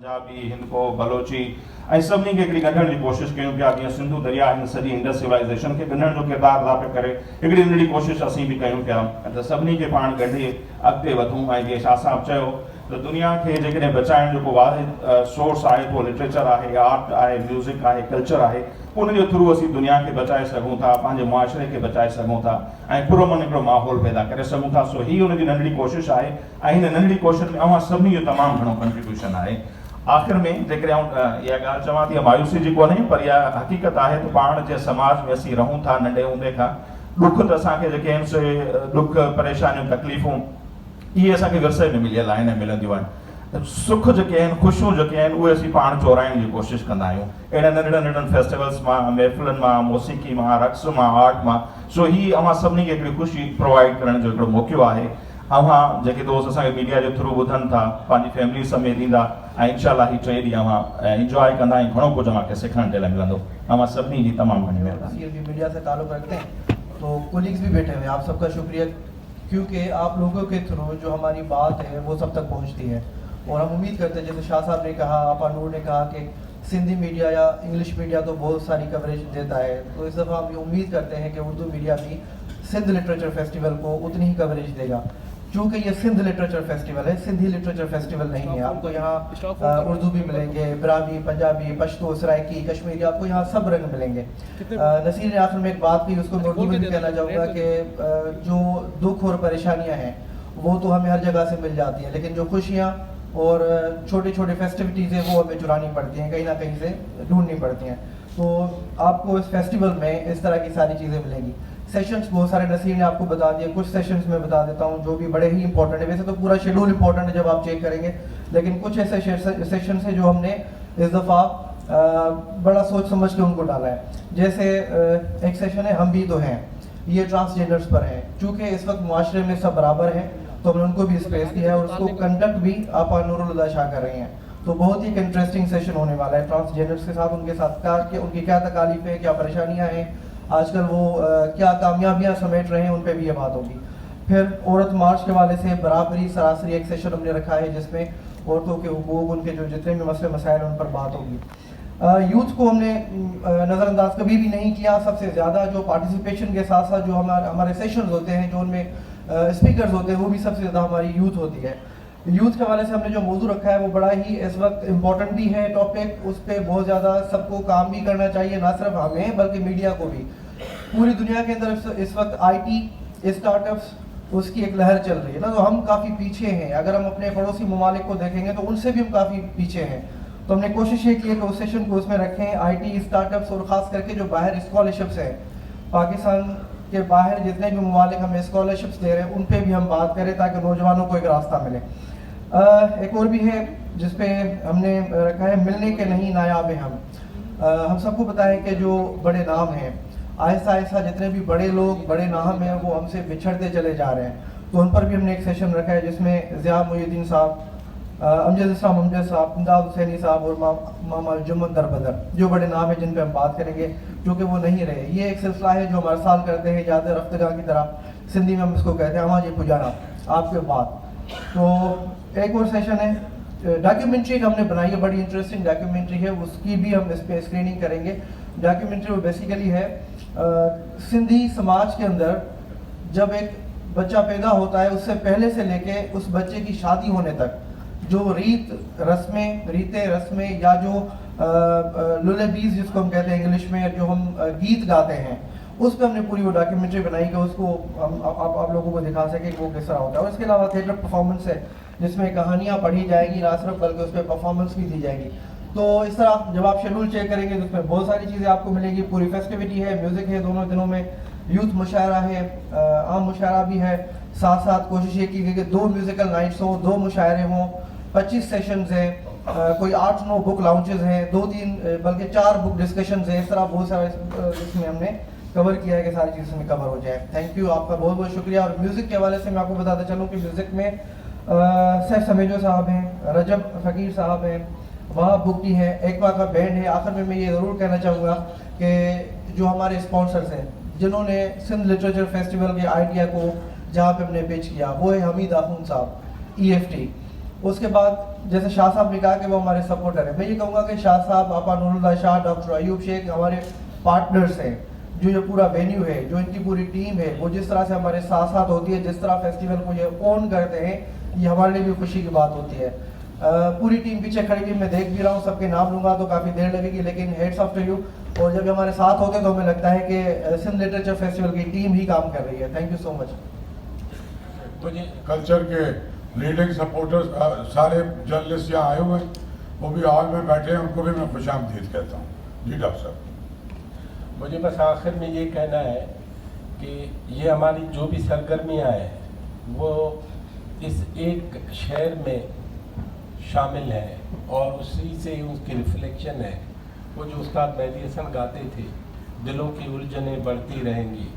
पंजाबी, हिंदको, बलोची ऐं सभिनी खे हिकिड़ी ॻंढण जी कोशिशि कयूं पिया। जीअं सिंधु दरिया हिन सॼी इंडस सिविलाइज़ेशन खे ॻंढण जो किरदारु अदा पिया करे, हिकिड़ी नंढड़ी कोशिशि असीं बि कयूं पिया त सभिनी खे पाण ॻंढे अॻिते वधूं। ऐं जीअं शाह साहब चयो त दुनिया खे जेकॾहिं बचाइण जो को वाहिद सोर्स आहे उहो लिटरेचर आहे, आर्ट आहे, म्यूज़िक आहे, कल्चर आहे। उन जे थ्रू असीं दुनिया खे बचाए सघूं था, पंहिंजे मुआशरे खे बचाए सघूं था ऐं पुरअमन हिकिड़ो माहौल पैदा करे सघूं था। सो हीअ उनजी नंढड़ी कोशिशि आहे ऐं हिन नंढड़ी कोशिशि में अवां सभिनी जो तमामु घणो कंट्रीब्यूशन आहे। आख़िर में जेकॾहिं इहा ॻाल्हि चवां थी, मायूसी जी कोन्हे, पर इहा हक़ीक़त आहे त पाण जे समाज में असीं रहूं था नंढे हूंदे खां। ॾुख त असांखे जेके आहिनि से ॾुख, परेशानियूं, तकलीफ़ूं इहे असांखे विरसे में मिलियल आहिनि ऐं मिलंदियूं आहिनि। सुख जेके आहिनि, ख़ुशियूं जेके आहिनि, उहे असीं पाण चोराइण जी कोशिशि कंदा आहियूं अहिड़े नंढड़नि नंढड़नि फेस्टिवल्स मां, महफ़िलनि मां, मौसीक़ी मां, रक़्स मां, आर्ट मां। सो हीअ अवां सभिनी खे हिकिड़ी ख़ुशी प्रोवाइड करण जो हिकिड़ो मौक़ो आहे। अवां जेके दोस्त असांखे मीडिया जे थ्रू ॿुधनि था, पंहिंजी फैमिली समेत ईंदा ऐं इंशाअल्लाह ही 3 ॾींहं अवां इंजॉय कंदा ऐं घणो कुझु अवांखे सिखण जे लाइ मिलंदो। अवां सभिनी जी तमामु घणी महिरबानी। मीडिया से ताल्लुक़ रखते हैं तो कोलीग्स भी बैठे हुए हैं, आप सबका शुक्रिया, क्योंकि आप लोगों के थ्रू जो हमारी बात है वो सब तक पहुंचती है। और हम उम्मीद करते हैं, जैसे शाह साहब ने कहा, आपा नूर ने कहा कि सिंधी मीडिया या इंग्लिश मीडिया तो बहुत सारी कवरेज देता है, तो इस दफ़ा हम उम्मीद करते हैं कि उर्दू मीडिया भी सिंध लिटरेचर फेस्टिवल को उतनी ही कवरेज देगा। चूँकि ये सिंध लिटरेचर फेस्टिवल है, सिंधी लिटरेचर फेस्टिवल नहीं है। आपको यहाँ उर्दू भी मिलेंगे, ब्राह्मी, पंजाबी, पश्तो, सराइकी, कश्मीरी, आपको यहाँ सब रंग मिलेंगे। नसीर ने आखिर में एक बात की, उसको मैं उर्दू में भी कहना चाहूँगा कि जो दुख और परेशानियाँ हैं वो तो हमें हर जगह से मिल जाती हैं, लेकिन जो खुशियाँ और छोटे छोटे फेस्टिविटीज़ हैं वो हमें चुरानी पड़ती हैं, कहीं ना कहीं से ढूंढनी पड़ती हैं। तो आपको इस फेस्टिवल में इस तरह की सारी चीज़ें मिलेंगी। सेशंस बहुत सारे नसीर ने आपको बता दिए, कुछ सेशंस में बता देता हूँ जो भी बड़े ही इंपॉर्टेंट है। वैसे तो पूरा शेड्यूल इंपॉर्टेंट है जब आप चेक करेंगे, लेकिन कुछ ऐसे सेशंस हैं जो हमने इस दफ़ा बड़ा सोच समझ के उनको डाला है। जैसे एक सेशन है हम भी तो हैं, ये ट्रांसजेंडर्स पर है। चूँकि इस वक्त मुआशरे में सब बराबर हैं तो हमने उनको भी स्पेस दिया है और उसको कंडक्ट भी आपा नूरुल हुदा शाह कर रही हैं। तो बहुत ही एक इंटरेस्टिंग सेशन होने वाला है ट्रांसजेंडर्स के साथ, उनके साथ उनकी क्या तकालीफ है, क्या परेशानियाँ हैं, आजकल वो क्या कामयाबियाँ समेट रहे हैं, उन पे भी ये बात होगी। फिर औरत मार्च के वाले से बराबरी सरासरी एक सेशन हमने रखा है जिसमें औरतों के हुकूक, उनके जो जितने भी मसले मसाइल उन पर बात होगी। यूथ को हमने नज़रअंदाज कभी भी नहीं किया। सबसे ज़्यादा जो पार्टिसिपेशन के साथ साथ जो हमारे सेशन होते हैं, जो उनमें स्पीकर्स होते हैं, वो भी सबसे ज़्यादा हमारी यूथ होती है। यूथ के हवाले से हमने जो मौजू रखा है वो बड़ा ही इस वक्त इम्पोर्टेंट भी है टॉपिक, उस पर बहुत ज़्यादा सबको काम भी करना चाहिए, ना सिर्फ हमें बल्कि मीडिया को भी। पूरी दुनिया के अंदर इस वक्त IT स्टार्टअप्स उसकी एक लहर चल रही है ना, तो हम काफ़ी पीछे हैं। अगर हम अपने पड़ोसी ममालिक को देखेंगे तो उनसे भी हम काफ़ी पीछे हैं। तो हमने कोशिश ये की है कि उस सेशन को उसमें रखें, IT स्टार्टअप्स और ख़ास करके जो बाहर स्कॉलरशिप्स हैं, पाकिस्तान के बाहर जितने भी ममालिक हमें स्कॉलरशिप्स दे रहे हैं उन पर भी हम बात करें ताकि नौजवानों को एक रास्ता मिले। एक और भी है जिस पे हमने रखा है मिलने के नहीं नायाब हम सबको पता है कि जो बड़े नाम हैं, आहिस्ता आहिस्ता जितने भी बड़े लोग, बड़े नाम हैं, वो हमसे बिछड़ते चले जा रहे हैं। तो उन पर भी हमने एक सेशन रखा है जिसमें ज़िया मुहीउद्दीन साहब, अमजद इस्लाम अमजद साहब, इमदाद हुसैनी साहब और मामा जुम्मन दरबदर, जो बड़े नाम हैं जिन पे हम बात करेंगे क्योंकि वो नहीं रहे। ये एक सिलसिला है जो हम हर साल करते हैं, याद रफ्तगा की तरह, सिंधी में हम इसको कहते हैं आवाज़ पुजाना आपके बाद। तो एक और सेशन है डॉक्यूमेंट्री हमने बनाई है, बड़ी इंटरेस्टिंग डॉक्यूमेंट्री है, उसकी भी हम इस पर स्क्रीनिंग करेंगे। डॉक्यूमेंट्री वो बेसिकली है सिंधी समाज के अंदर जब एक बच्चा पैदा होता है उससे पहले से लेके उस बच्चे की शादी होने तक जो रीतें रस्में या जो लुलेबीज जिसको हम कहते हैं इंग्लिश में, जो हम गीत गाते हैं, उस पर हमने पूरी वो डॉक्यूमेंट्री बनाई कि उसको हम आप लोगों को दिखा सकें कि वो किस तरह होता है। और इसके अलावा थिएटर परफॉर्मेंस है जिसमें कहानियाँ पढ़ी जाएगी, ना सिर्फ बल्कि उस पर परफॉर्मेंस भी दी जाएगी। तो इस तरह जब आप शेड्यूल चेक करेंगे तो उसमें बहुत सारी चीज़ें आपको मिलेगी। पूरी फेस्टिविटी है, म्यूज़िक है दोनों दिनों में, यूथ मुशायरा है, आम मुशायरा भी है। साथ साथ कोशिश ये की गई कि 2 म्यूज़िकल नाइट्स हों, 2 मुशायरे हों, 25 सेशंस हैं, कोई 8-9 बुक लाउंचेस हैं, 2-3 बल्कि 4 बुक डिस्कशंस हैं। इस तरह बहुत सारे इसमें हमने कवर किया है कि सारी चीज़ में कवर हो जाए। थैंक यू, आपका बहुत बहुत शुक्रिया। और म्यूज़िक के हवाले से मैं आपको बताता चलूँ कि म्यूज़िक में सैफ समेजो साहब हैं, रजब फ़कीर साहब हैं, वहाब बुक्टी है, एकवा का बैंड है। आखिर में मैं ये ज़रूर कहना चाहूँगा कि जो हमारे स्पॉन्सर्स हैं जिन्होंने सिंध लिटरेचर फेस्टिवल के आइडिया को जहाँ पे हमने पेश किया वो है हमीद आखून साहब EFT। اس کے بعد جیسے شاہ صاحب نے کہا کہ وہ ہمارے سپورٹر ہیں, میں یہ کہوں گا کہ شاہ صاحب, آپا نور اللہ شاہ, ڈاکٹر ایوب شیخ ہمارے پارٹنرز ہیں. جو یہ پورا وینیو ہے, جو ان کی پوری ٹیم ہے, وہ جس طرح سے ہمارے ساتھ ساتھ ہوتی ہے, جس طرح فیسٹیول کو یہ اون کرتے ہیں, یہ ہمارے لیے بھی خوشی کی بات ہوتی ہے. پوری ٹیم پیچھے کھڑی ہوئی, میں دیکھ بھی رہا ہوں, سب کے نام لوں گا تو کافی دیر لگے گی, لیکن ہیڈس آف ٹو یو. اور جب ہمارے ساتھ ہوتے ہیں تو ہمیں لگتا ہے کہ سندھ لٹریچر فیسٹیول کی ٹیم ہی کام کر رہی ہے. تھینک یو سو مچ. مجھے کلچر کے لیڈنگ سپورٹرز سارے جرنلسٹ یہاں آئے ہوئے ہیں, وہ بھی ہال میں بیٹھے ہیں, ان کو بھی میں خوش آمدید کہتا ہوں. جی ڈاکٹر صاحب. مجھے بس آخر میں یہ کہنا ہے کہ یہ ہماری جو بھی سرگرمیاں ہیں وہ اس ایک شہر میں شامل ہیں, اور اسی سے اس کی ریفلیکشن ہے. وہ جو استاد مہدی حسن گاتے تھے, دلوں کی الجھنیں بڑھتی رہیں گی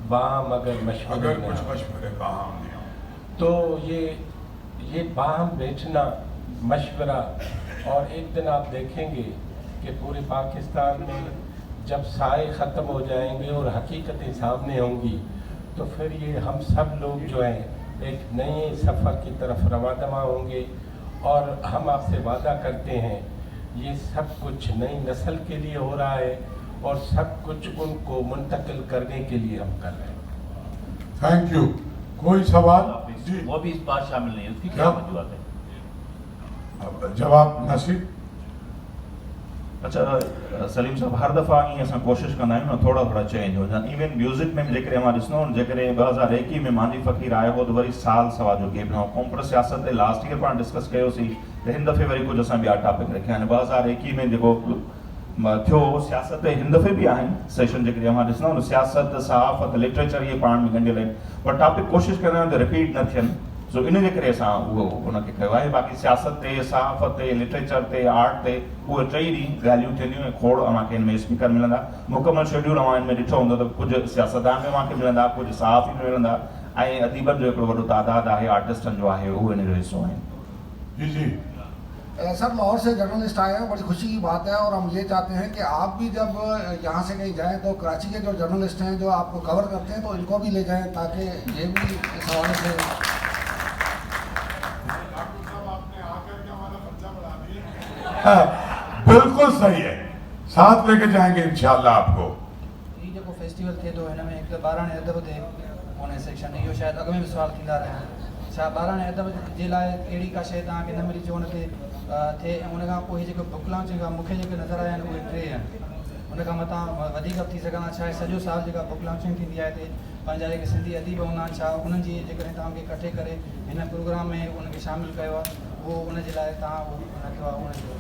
باہم اگر مشورے اگر نہ کچھ ہوں. مشورے باہم نہیں ہوں. تو یہ باہم بیٹھنا, مشورہ, اور ایک دن آپ دیکھیں گے کہ پورے پاکستان میں جب سائے ختم ہو جائیں گے اور حقیقتیں سامنے ہوں گی, تو پھر یہ ہم سب لوگ جو ہیں ایک نئے سفر کی طرف رواں ہوں گے. اور ہم آپ سے وعدہ کرتے ہیں یہ سب کچھ نئی نسل کے لیے ہو رہا ہے, اور سب کچھ ان کو منتقل کرنے کے لیے ہم کر رہے ہیں. Thank you. کوئی سوال؟ جی وہ بھی اس بات شامل نہیں ہے, اس کی کیا وجوہات ہے؟ جواب نصیب. اچھا سلیم صاحب, ہر دفعہ یہ اصل کوشش کرنا ہے نا تھوڑا تھوڑا چینج ہو جائے. ایون میوزک میں جیکر ہمارے ॾिसनो جیکر 2021 में मांझी फ़क़ीर आयो हो त वरी साल सवा जो गैप न कॉम्पर सियासत लास्ट ईयर पाण डिस्कस कयोसीं, त हिन दफ़े वरी कुझु असां ॿिया टॉपिक रखिया आहिनि. 2021 में जेको थियो सियासत हिन दफ़े बि आहिनि सेशन जेकॾहिं असां ॾिसंदा सियासत, सहाफ़त, लिटरेचर इहे पाण में ॻंढियल आहिनि, पर टॉपिक कोशिशि कंदा आहियूं त रिपीट न थियनि. सो इन जे करे असां उहो उनखे कयो आहे. बाक़ी सियासत ते, सहाफ़त ते, लिटरेचर ते, आर्ट ते उहे टई ॻाल्हियूं थींदियूं. ऐं खोड़ अव्हांखे हिन में स्पीकर मिलंदा, मुकमल शेड्यूल अव्हां हिन में ॾिठो हूंदो त कुझु सियासतदान में अव्हांखे मिलंदा, कुझु सहाफ़ी में मिलंदा, ऐं अदीबनि जो हिकिड़ो वॾो तादाद आहे, आर्टिस्टनि जो आहे, उहो हिन जो हिसो आहिनि. जी जी. सर लाहौर से जर्नलिस्ट आए हैं, बड़ी खुशी की बात है, और हम ये चाहते हैं कि आप भी जब यहाँ से कहीं जाएं तो कराची के जो जर्नलिस्ट हैं जो आपको कवर करते हैं तो इनको भी ले जाएं, ताकि ये भी इस हवाले से. बिल्कुल सही है, साथ लेके जाएंगे इंशाल्लाह आपको. ये जो फेस्टिवल थे तो हिन में हिकु ॿारहं अदब ते हुन सेक्शन, इहो शायदि अॻ में बि सुवाल थींदा रहिया आहिनि. छा ॿारहं अदब जे लाइ अहिड़ी का शइ तव्हांखे न मिली जो हुन ते थिए? ऐं हुन खां पोइ जेको बुक लॉन्चिंग आहे मूंखे जेके नज़र आया आहिनि उहे 3 आहिनि. हुन खां मथां वधीक थी सघंदा, छा आहे सॼो साल जेका बुक लॉन्चिंग थींदी आहे हिते, पंहिंजा जेके सिंधी अदीब हूंदा आहिनि, छा उन्हनि जी जेकॾहिं तव्हांखे इकठे करे हिन प्रोग्राम में उनखे शामिलु कयो आहे, उहो उनजे लाइ तव्हां उहो रखियो आहे उनजो?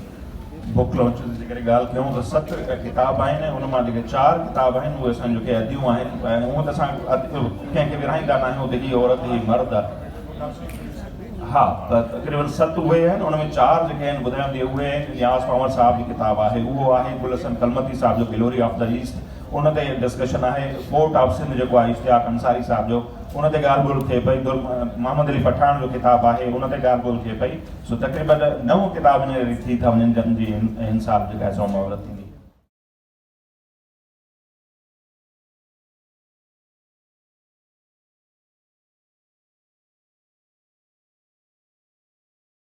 बुक लॉन्च जी करे ॻाल्हि कयूं त 7 किताब आहिनि, हुन मां जेके 4 किताब आहिनि उहे असां जेके अदियूं आहिनि. ऐं हूअं त असां कंहिंखे विरहाईंदा न आहियूं त हीअ औरत ही मर्द आहे. हा, त तक़रीबन 7 उहे आहिनि, हुन में 4 जेके आहिनि ॿुधायां थी उहे आहिनि. नियाज़ पंवर साहिब जी किताब आहे, उहो आहे. गुल हसन कलमती साहिब जो ग्लोरी ऑफ द ईस्ट, उन ते डिस्कशन आहे. फोर्ट ऑफ सिंध जेको आहे इश्तियाक अंसारी साहिब जो, उन ते ॻाल्हि ॿोल थिए पई. मोहम्मद अली पठान जो किताब आहे, उन ते ॻाल्हि ॿोल थिए पई. सो तक़रीबन 9 किताब हींअर थी था वञनि जंहिंजी हिन साल जेका आहे सो मुहूरत थींदी.